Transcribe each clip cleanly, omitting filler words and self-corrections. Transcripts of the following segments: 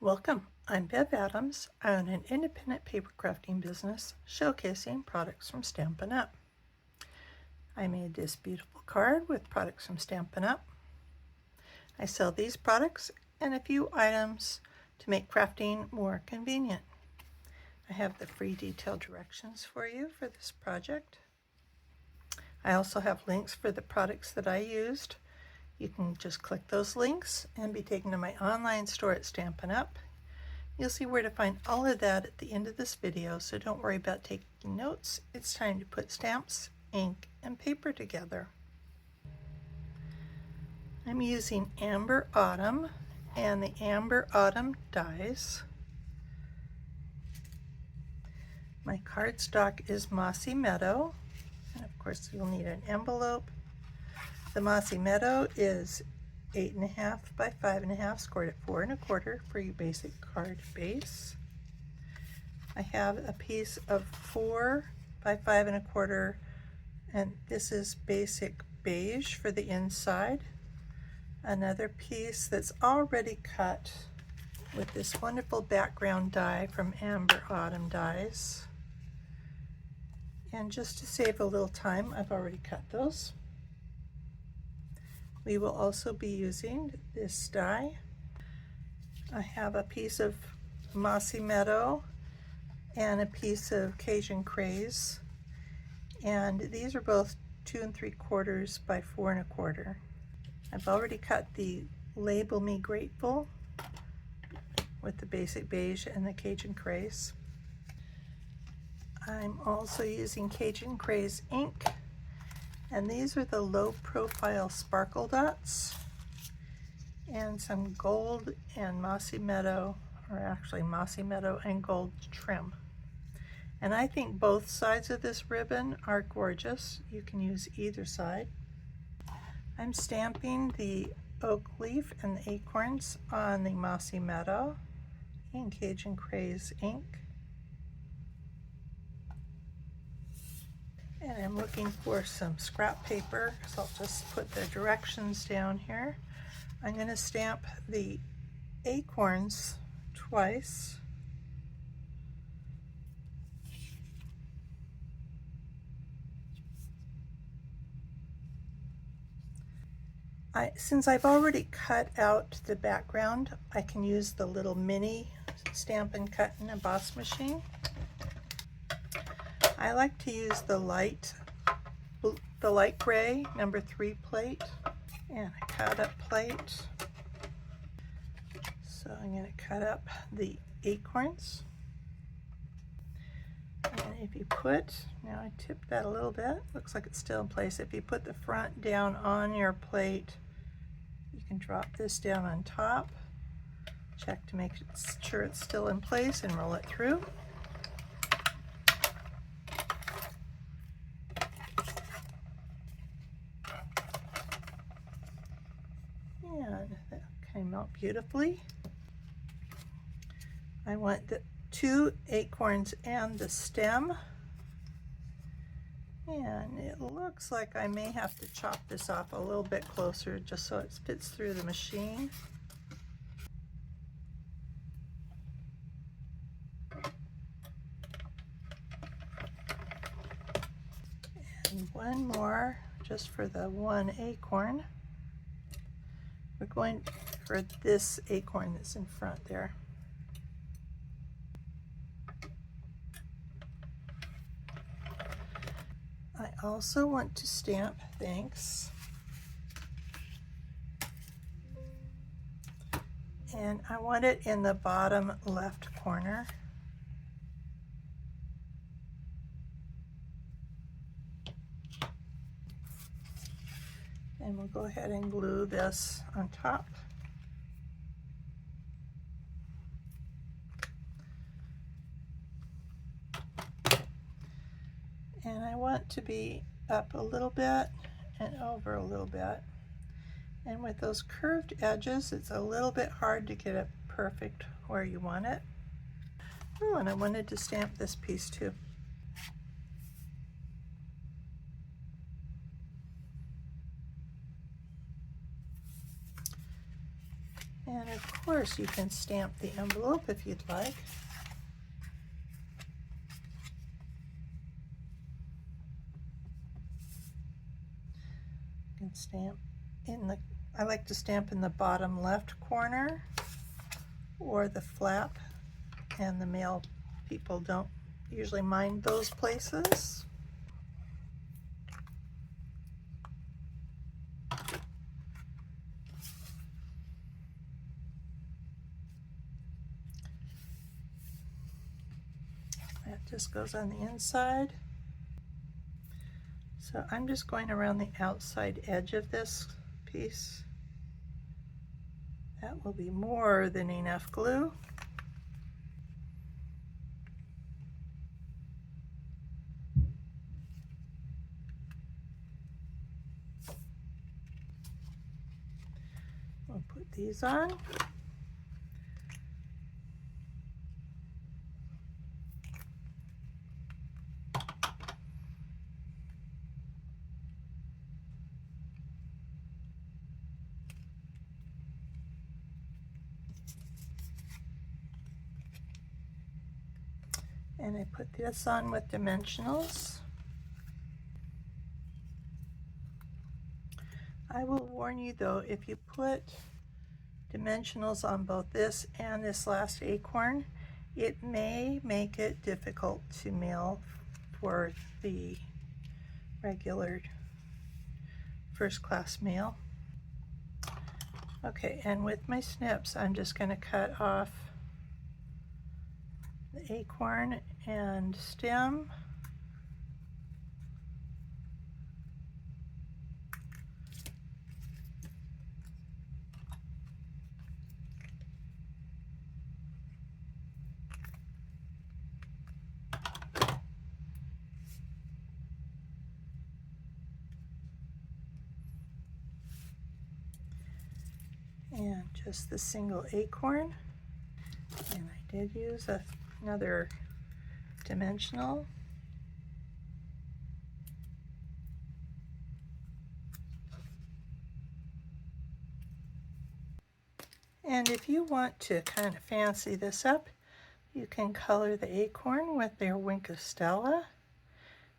Welcome, I'm Bev Adams. I own an independent paper crafting business showcasing products from Stampin' Up. I made this beautiful card with products from Stampin' Up. I sell these products and a few items to make crafting more convenient. I have the free detailed directions for you for this project. I also have links for the products that I used. You can just click those links and be taken to my online store at Stampin' Up. You'll see where to find all of that at the end of this video, so don't worry about taking notes. It's time to put stamps, ink, and paper together. I'm using Amber Autumn and the Amber Autumn dies. My cardstock is Mossy Meadow, and of course you'll need an envelope. The Mossy Meadow is 8.5 by 5.5, scored at 4 1/4 for your basic card base. I have a piece of 4 by 5 1/4, and this is basic beige for the inside. Another piece that's already cut with this wonderful background die from Amber Autumn Dies. And just to save a little time, I've already cut those. We will also be using this die. I have a piece of Mossy Meadow and a piece of Cajun Craze, and these are both 2 3/4 by 4 1/4. I've already cut the Label Me Grateful with the basic beige and the Cajun Craze. I'm also using Cajun Craze ink, and these are the low profile sparkle dots and some gold and Mossy Meadow, or actually Mossy Meadow and gold trim. And I think both sides of this ribbon are gorgeous. You can use either side. I'm stamping the oak leaf and the acorns on the Mossy Meadow in Cajun Craze ink. And I'm looking for some scrap paper, so I'll just put the directions down here. I'm going to stamp the acorns twice. Since I've already cut out the background, I can use the little mini Stampin' Cut and Emboss machine. I like to use the light gray number 3 plate and a cut up plate. So I'm going to cut up the acorns. And if you put, now I tipped that a little bit, looks like it's still in place. If you put the front down on your plate, you can drop this down on top. Check to make sure it's still in place and roll it through. And that came out beautifully. I want the 2 acorns and the stem. And it looks like I may have to chop this off a little bit closer just so it fits through the machine. And one more just for the one acorn. We're going for this acorn that's in front there. I also want to stamp thanks. And I want it in the bottom left corner. And we'll go ahead and glue this on top. And I want to be up a little bit and over a little bit. And with those curved edges, it's a little bit hard to get it perfect where you want it. Oh, and I wanted to stamp this piece too. And of course you can stamp the envelope if you'd like. You can stamp in the, I like to stamp in the bottom left corner or the flap, and the mail people don't usually mind those places. That just goes on the inside. So I'm just going around the outside edge of this piece. That will be more than enough glue. We'll put these on. And I put this on with dimensionals. I will warn you though, if you put dimensionals on both this and this last acorn, it may make it difficult to mail for the regular first class mail. Okay, and with my snips, I'm just going to cut off the acorn and stem. And just the single acorn. And I did use another dimensional. And if you want to kind of fancy this up, you can color the acorn with their Wink of Stella,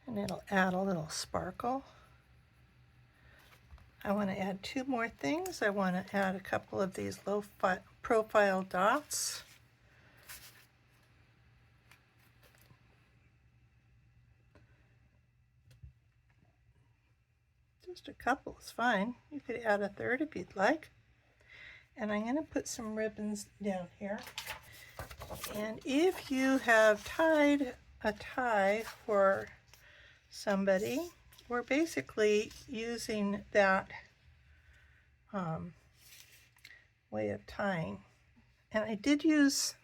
and it'll add a little sparkle. I want to add two more things. I want to add a couple of these low profile dots. Just a couple is fine. You could add a third if you'd like. And I'm going to put some ribbons down here. And if you have tied a tie for somebody, we're basically using that way of tying. And I did use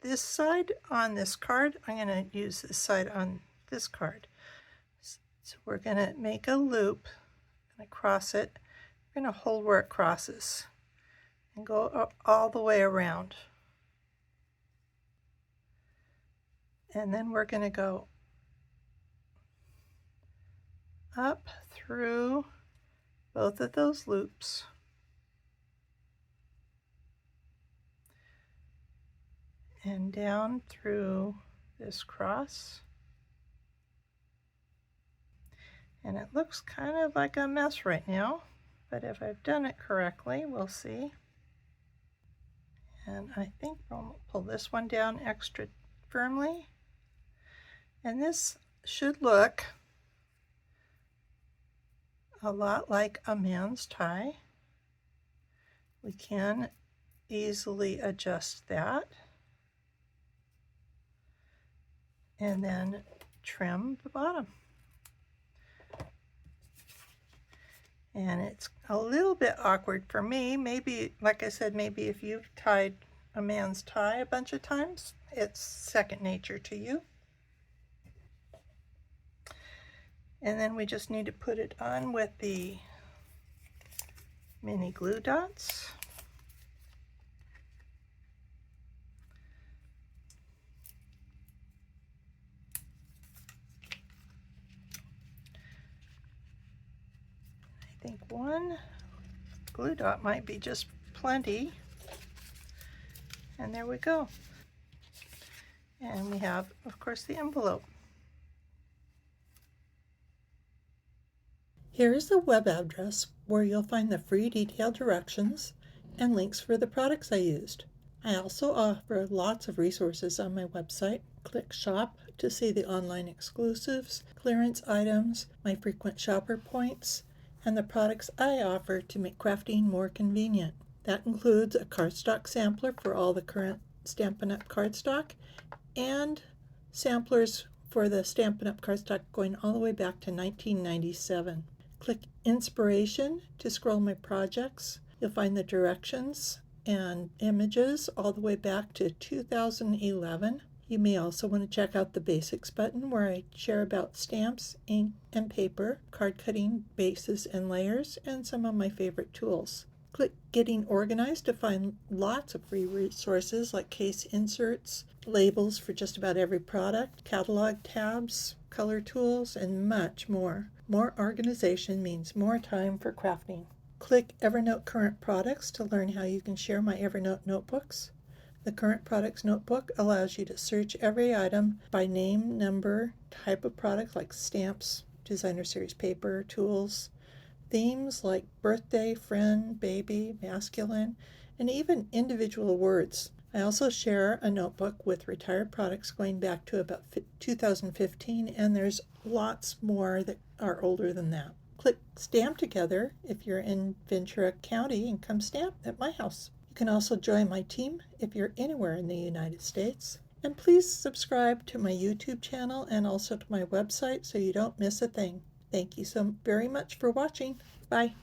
this side on this card. I'm going to use this side on this card. So we're going to make a loop and cross it. We're going to hold where it crosses and go all the way around. And then we're going to go up through both of those loops. And down through this cross. And it looks kind of like a mess right now, but if I've done it correctly, we'll see. And I think I'll pull this one down extra firmly. And this should look a lot like a man's tie. We can easily adjust that. And then trim the bottom. And it's a little bit awkward for me. Maybe, like I said, maybe if you've tied a man's tie a bunch of times, it's second nature to you. And then we just need to put it on with the mini glue dots. I think one glue dot might be just plenty. And there we go. And we have, of course, the envelope. Here is the web address where you'll find the free detailed directions and links for the products I used. I also offer lots of resources on my website. Click Shop to see the online exclusives, clearance items, my frequent shopper points, and the products I offer to make crafting more convenient. That includes a cardstock sampler for all the current Stampin' Up! Cardstock and samplers for the Stampin' Up! Cardstock going all the way back to 1997. Click Inspiration to scroll my projects. You'll find the directions and images all the way back to 2011. You may also want to check out the Basics button where I share about stamps, ink, and paper, card cutting bases and layers, and some of my favorite tools. Click Getting Organized to find lots of free resources like case inserts, labels for just about every product, catalog tabs, color tools, and much more. More organization means more time for crafting. Click Evernote Current Products to learn how you can share my Evernote notebooks. The Current Products Notebook allows you to search every item by name, number, type of product like stamps, designer series paper, tools, themes like birthday, friend, baby, masculine, and even individual words. I also share a notebook with retired products going back to about 2015, and there's lots more that are older than that. Click Stamp Together if you're in Ventura County and come stamp at my house. You can also join my team if you're anywhere in the United States. And please subscribe to my YouTube channel and also to my website so you don't miss a thing. Thank you so very much for watching. Bye.